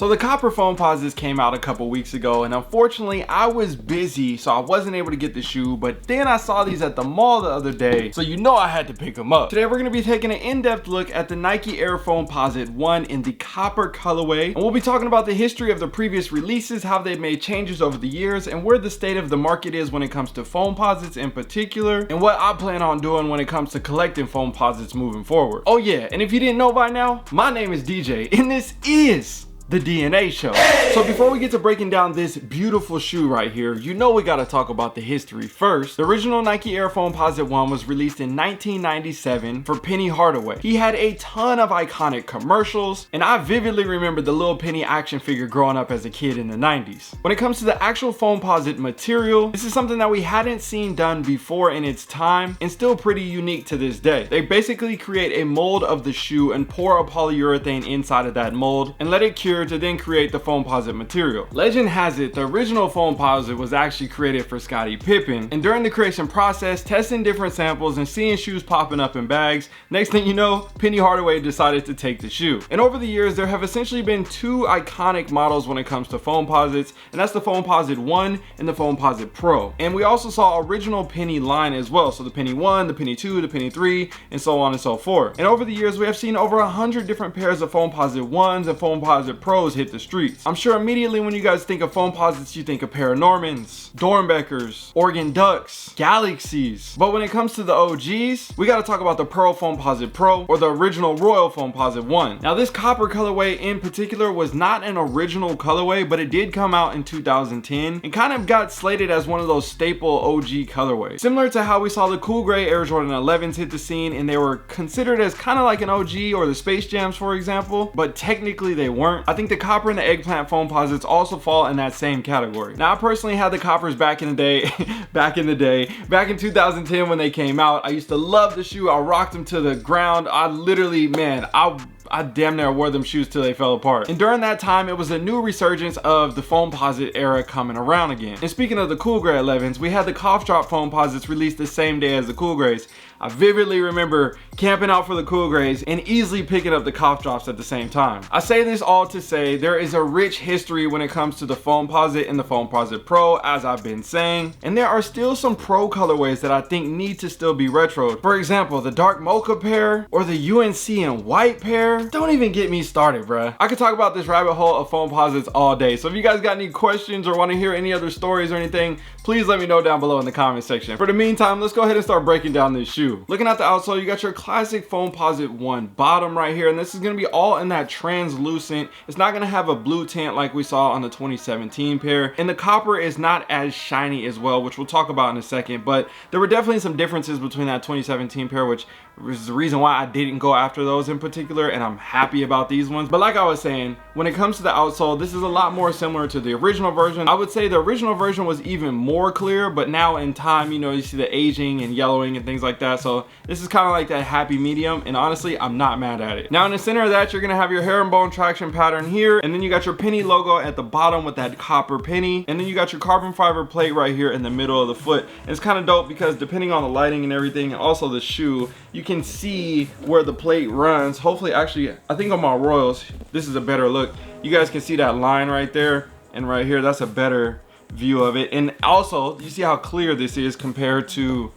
So the copper Foamposites came out a couple weeks ago, and unfortunately I was busy, so I wasn't able to get the shoe, but then I saw these at the mall the other day, so you know I had to pick them up. Today we're going to be taking an in-depth look at the Nike Air Foamposite One in the copper colorway, and we'll be talking about the history of the previous releases, how they've made changes over the years, and where the state of the market is when it comes to Foamposites in particular, and what I plan on doing when it comes to collecting Foamposites moving forward. Oh yeah, and if you didn't know by now, my name is DJ, and this is the DNA show. So before we get to breaking down this beautiful shoe right here, you know we gotta talk about the history first. The original Nike Air Foamposite One was released in 1997 for Penny Hardaway. He had a ton of iconic commercials, and I vividly remember the little Penny action figure growing up as a kid in the 90s. When it comes to the actual Foamposite material, this is something that we hadn't seen done before in its time, and still pretty unique to this day. They basically create a mold of the shoe and pour a polyurethane inside of that mold and let it cure to then create the Foamposite material. Legend has it the original Foamposite was actually created for Scottie Pippen, and during the creation process, testing different samples and seeing shoes popping up in bags, next thing you know, Penny Hardaway decided to take the shoe. And over the years, there have essentially been two iconic models when it comes to Foamposites, and that's the Foamposite One and the Foamposite Pro. And we also saw original Penny line as well, so the Penny 1, the Penny 2, the Penny 3, and so on and so forth. And over the years, we have seen over 100 different pairs of Foamposite Ones and Foamposite Pros hit the streets. I'm sure immediately when you guys think of Foamposites, you think of Paranormans, Dornbeckers, Oregon Ducks, Galaxies. But when it comes to the OGs, we gotta talk about the Pearl Foamposite Pro, or the original Royal Foamposite One. Now this copper colorway in particular was not an original colorway, but it did come out in 2010 and kind of got slated as one of those staple OG colorways. Similar to how we saw the cool gray Air Jordan 11s hit the scene, and they were considered as kind of like an OG, or the Space Jams for example, but technically they weren't. I think the copper and the eggplant Foamposites also fall in that same category. Now I personally had the coppers back in the day, back in 2010 when they came out. I used to love the shoe. I rocked them to the ground. I literally, man, I damn near wore them shoes till they fell apart. And during that time, it was a new resurgence of the Foamposite era coming around again. And speaking of the cool gray 11s, we had the cough drop Foamposites released the same day as the cool grays. I vividly remember camping out for the cool grays and easily picking up the cough drops at the same time. I say this all to say there is a rich history when it comes to the Foamposite and the Foamposite Pro, as I've been saying, and there are still some pro colorways that I think need to still be retroed. For example, the dark mocha pair or the UNC and white pair. Don't even get me started, bruh. I could talk about this rabbit hole of Foamposites all day, so if you guys got any questions or want to hear any other stories or anything, please let me know down below in the comment section. For the meantime, let's go ahead and start breaking down this shoe. Looking at the outsole, you got your classic Foamposite One bottom right here, and this is going to be all in that translucent. It's not going to have a blue tint like we saw on the 2017 pair, and the copper is not as shiny as well, which we'll talk about in a second, but there were definitely some differences between that 2017 pair, which is the reason why I didn't go after those in particular, and I'm happy about these ones. But like I was saying, when it comes to the outsole, this is a lot more similar to the original version. I would say the original version was even more clear, but now in time, you know, you see the aging and yellowing and things like that, so this is kind of like that happy medium, and honestly, I'm not mad at it. Now in the center of that, you're gonna have your herringbone traction pattern here, and then you got your penny logo at the bottom with that copper penny, and then you got your carbon fiber plate right here in the middle of the foot. And it's kind of dope because depending on the lighting and everything, and also the shoe, you can see where the plate runs. Hopefully, actually, I think on my Royals, this is a better look. You guys can see that line right there, and right here, that's a better view of it. And also, you see how clear this is compared to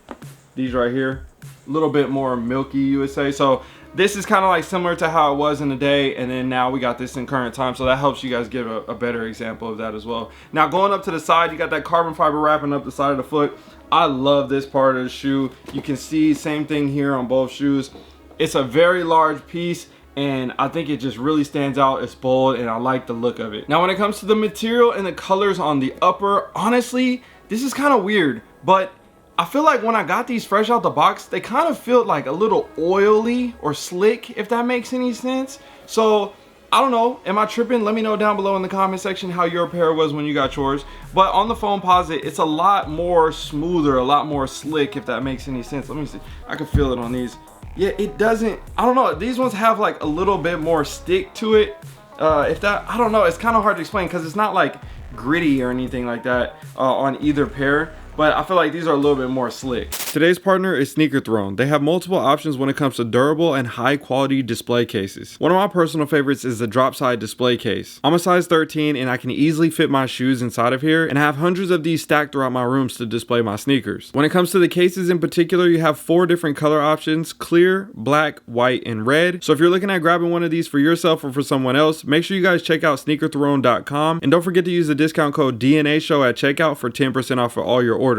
these right here. A little bit more milky, you would say. So this is kind of like similar to how it was in the day, and then now we got this in current time, so that helps you guys give a better example of that as well. Now going up to the side, you got that carbon fiber wrapping up the side of the foot. I love this part of the shoe. You can see same thing here on both shoes. It's a very large piece, and I think it just really stands out. It's bold, and I like the look of it. Now when it comes to the material and the colors on the upper, honestly, this is kind of weird, but I feel like when I got these fresh out the box, they kind of feel like a little oily or slick, if that makes any sense. So I don't know, am I tripping? Let me know down below in the comment section how your pair was when you got yours. But on the Foamposite, it's a lot more smoother, a lot more slick, if that makes any sense. Let me see, I can feel it on these. Yeah, it doesn't, I don't know, these ones have like a little bit more stick to it. If that, I don't know, it's kind of hard to explain because it's not like gritty or anything like that on either pair. but I feel like these are a little bit more slick. Today's partner is Sneaker Throne. They have multiple options when it comes to durable and high quality display cases. One of my personal favorites is the drop side display case. I'm a size 13 and I can easily fit my shoes inside of here, and I have hundreds of these stacked throughout my rooms to display my sneakers. When it comes to the cases in particular, you have 4 different color options: clear, black, white, and red. So if you're looking at grabbing one of these for yourself or for someone else, make sure you guys check out sneakerthrone.com, and don't forget to use the discount code DNAShow at checkout for 10% off for all your orders.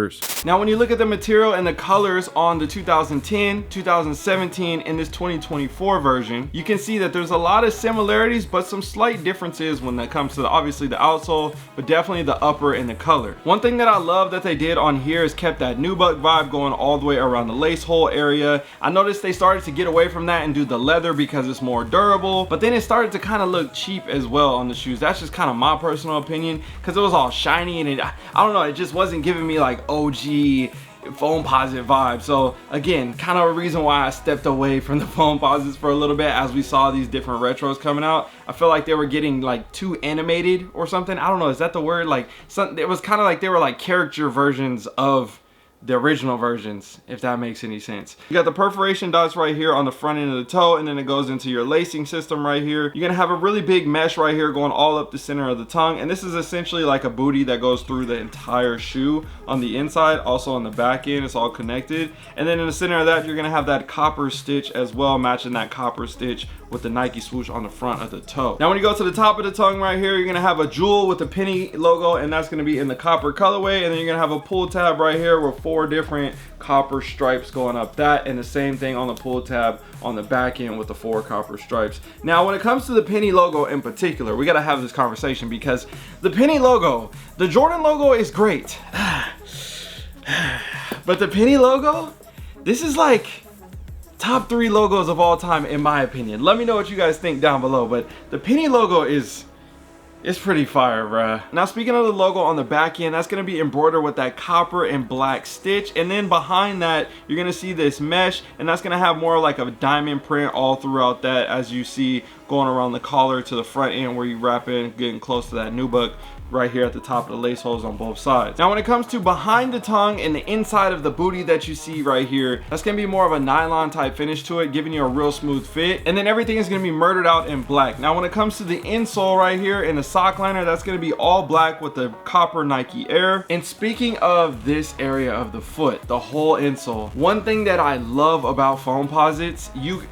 Now when you look at the material and the colors on the 2010, 2017, and this 2024 version, you can see that there's a lot of similarities but some slight differences when it comes to obviously the outsole, but definitely the upper and the color. One thing that I love that they did on here is kept that nubuck vibe going all the way around the lace hole area. I noticed they started to get away from that and do the leather because it's more durable, but then it started to kind of look cheap as well on the shoes. That's just kind of my personal opinion, because it was all shiny and I don't know, it just wasn't giving me like OG Foamposite vibe. So again, kind of a reason why I stepped away from the Foamposites for a little bit as we saw these different retros coming out. I feel like they were getting like too animated or something. I don't know, is that the word? Like it was kind of like they were like caricature versions of the original versions, if that makes any sense. You got the perforation dots right here on the front end of the toe, and then it goes into your lacing system right here. You're gonna have a really big mesh right here going all up the center of the tongue, and this is essentially like a booty that goes through the entire shoe on the inside, also on the back end. It's all connected, and then in the center of that you're gonna have that copper stitch as well, matching that copper stitch with the Nike swoosh on the front of the toe. Now when you go to the top of the tongue right here, you're gonna have a jewel with the penny logo, and that's gonna be in the copper colorway, and then you're gonna have a pull tab right here with 4 different copper stripes going up that, and the same thing on the pull tab on the back end with the 4 copper stripes. Now when it comes to the penny logo in particular, we gotta have this conversation, because the penny logo, the Jordan logo is great, but the penny logo, this is like top 3 logos of all time in my opinion. Let me know what you guys think down below, but the penny logo is pretty fire, bruh. Now speaking of the logo on the back end, that's gonna be embroidered with that copper and black stitch, and then behind that you're gonna see this mesh, and that's gonna have more like a diamond print all throughout that, as you see going around the collar to the front end where you wrap in, getting close to that nubuck right here at the top of the lace holes on both sides. Now when it comes to behind the tongue and the inside of the booty that you see right here, that's gonna be more of a nylon type finish to it, giving you a real smooth fit, and then everything is gonna be murdered out in black. Now when it comes to the insole right here and the sock liner, that's gonna be all black with the copper Nike Air. And speaking of this area of the foot, the whole insole, one thing that I love about Foamposites, you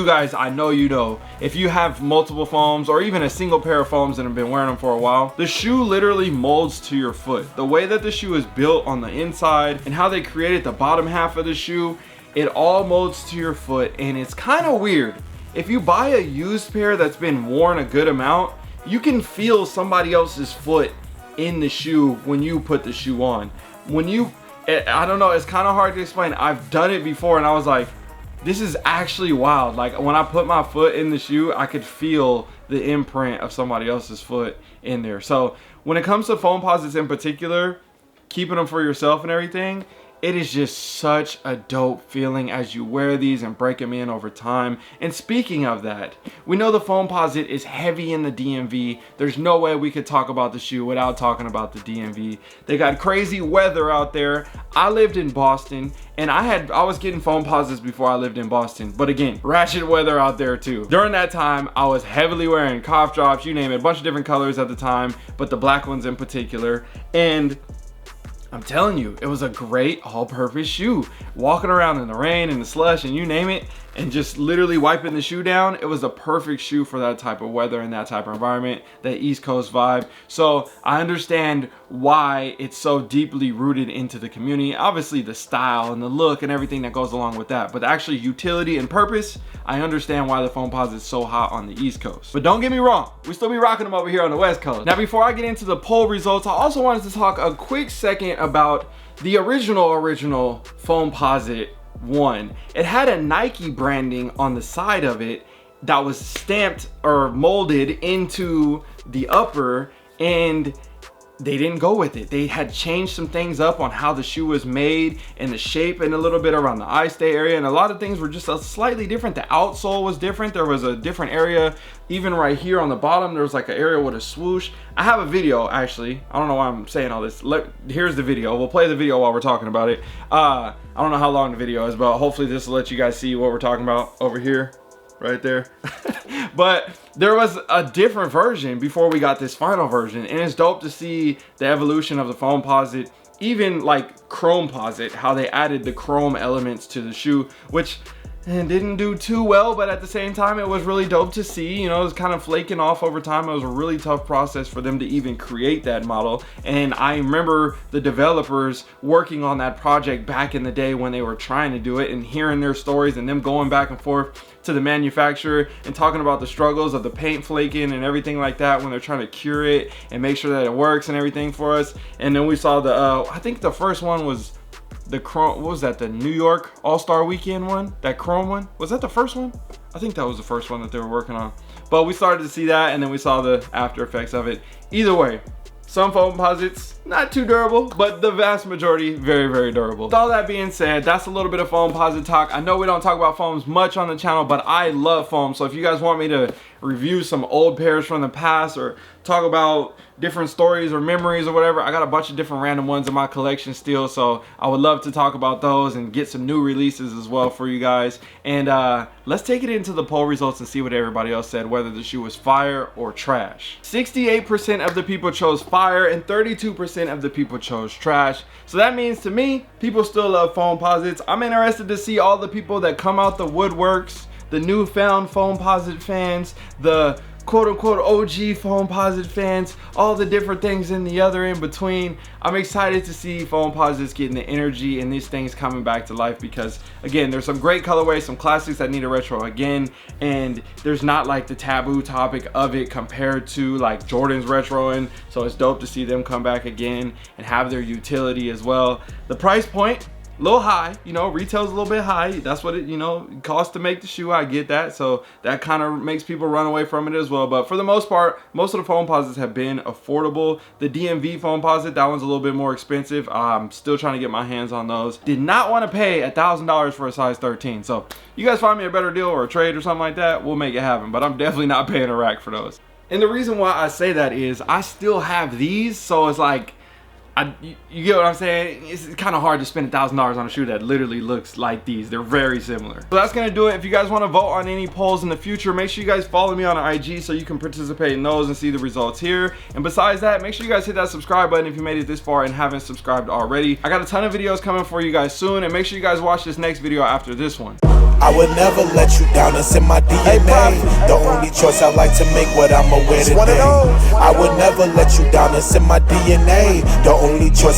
guys, I know you know, if you have multiple foams or even a single pair of foams and have been wearing them for a while, the shoe literally molds to your foot. The way that the shoe is built on the inside and how they created the bottom half of the shoe, it all molds to your foot, and it's kind of weird. If you buy a used pair that's been worn a good amount, you can feel somebody else's foot in the shoe when you put the shoe on. I don't know, it's kind of hard to explain. I've done it before and I was like, this is actually wild. Like when I put my foot in the shoe, I could feel the imprint of somebody else's foot in there. So when it comes to Foamposites in particular, keeping them for yourself and everything, it is just such a dope feeling as you wear these and break them in over time. And speaking of that, we know the Foamposite is heavy in the DMV. There's no way we could talk about the shoe without talking about the DMV. They got crazy weather out there. I lived in Boston, and I was getting Foamposites before I lived in Boston. But again, ratchet weather out there too. During that time, I was heavily wearing cough drops, you name it, a bunch of different colors at the time, but the black ones in particular. And I'm telling you, it was a great all-purpose shoe. Walking around in the rain and the slush and you name it, and just literally wiping the shoe down, it was a perfect shoe for that type of weather and that type of environment, that East Coast vibe. So I understand why it's so deeply rooted into the community. Obviously the style and the look and everything that goes along with that, but actually utility and purpose, I understand why the Foamposite is so hot on the East Coast. But don't get me wrong, we still be rocking them over here on the West Coast. Now before I get into the poll results, I also wanted to talk a quick second about the original Foamposite One. It had a Nike branding on the side of it that was stamped or molded into the upper, and they didn't go with it. They had changed some things up on how the shoe was made and the shape and a little bit around the eye stay area, and a lot of things were just slightly different. The outsole was different. There was a different area even right here on the bottom. There was like an area with a swoosh. I have a video actually. I don't know why I'm saying all this. Here's the video. We'll play the video while we're talking about it. I don't know how long the video is, but hopefully this will let you guys see what we're talking about over here. Right there. But there was a different version before we got this final version, and it's dope to see the evolution of the Foamposite, even like Chromeposite, how they added the chrome elements to the shoe, which didn't do too well, but at the same time it was really dope to see. You know, it was kind of flaking off over time. It was a really tough process for them to even create that model, and I remember the developers working on that project back in the day when they were trying to do it, and hearing their stories and them going back and forth to the manufacturer and talking about the struggles of the paint flaking and everything like that when they're trying to cure it and make sure that it works and everything for us. And then we saw the I think the first one was the chrome, what was that, the New York All-Star Weekend one, that chrome one? Was that the first one? I think that was the first one that they were working on. But we started to see that, and then we saw the after effects of it. Either way, some Foamposites not too durable, but the vast majority very, very durable. With all that being said, that's a little bit of Foamposite talk. I know we don't talk about foams much on the channel, but I love foam. So if you guys want me to review some old pairs from the past, or talk about different stories or memories or whatever, I got a bunch of different random ones in my collection still, so I would love to talk about those and get some new releases as well for you guys. And let's take it into the poll results and see what everybody else said, whether the shoe was fire or trash. 68% of the people chose fire and 32% of the people chose trash. So that means to me, people still love Foamposites. I'm interested to see all the people that come out the woodworks, the newfound Foamposite fans, the quote-unquote OG Foamposite fans, all the different things in the other in between. I'm excited to see Foamposites getting the energy and these things coming back to life, because again, there's some great colorways, some classics that need a retro again, and there's not like the taboo topic of it compared to like Jordan's retroing. So it's dope to see them come back again and have their utility as well. The price point, a little high, you know, retail's a little bit high. That's what it, you know, costs to make the shoe. I get that. So that kind of makes people run away from it as well. But for the most part, most of the Foamposites have been affordable. The DMV Foamposite, that one's a little bit more expensive. I'm still trying to get my hands on those. Did not want to pay $1,000 for a size 13. So you guys find me a better deal or a trade or something like that, we'll make it happen. But I'm definitely not paying a rack for those. And the reason why I say that is I still have these. So it's like, you get what I'm saying? It's kind of hard to spend $1,000 on a shoe that literally looks like these. They're very similar. So that's gonna do it. If you guys want to vote on any polls in the future, make sure you guys follow me on IG so you can participate in those and see the results here. And besides that, make sure you guys hit that subscribe button if you made it this far and haven't subscribed already. I got a ton of videos coming for you guys soon, and make sure you guys watch this next video after this one. I would never let you down, it's in my DNA. The only choice I like to make, what I'ma wear today. I would never let you down, it's in my DNA. The only choice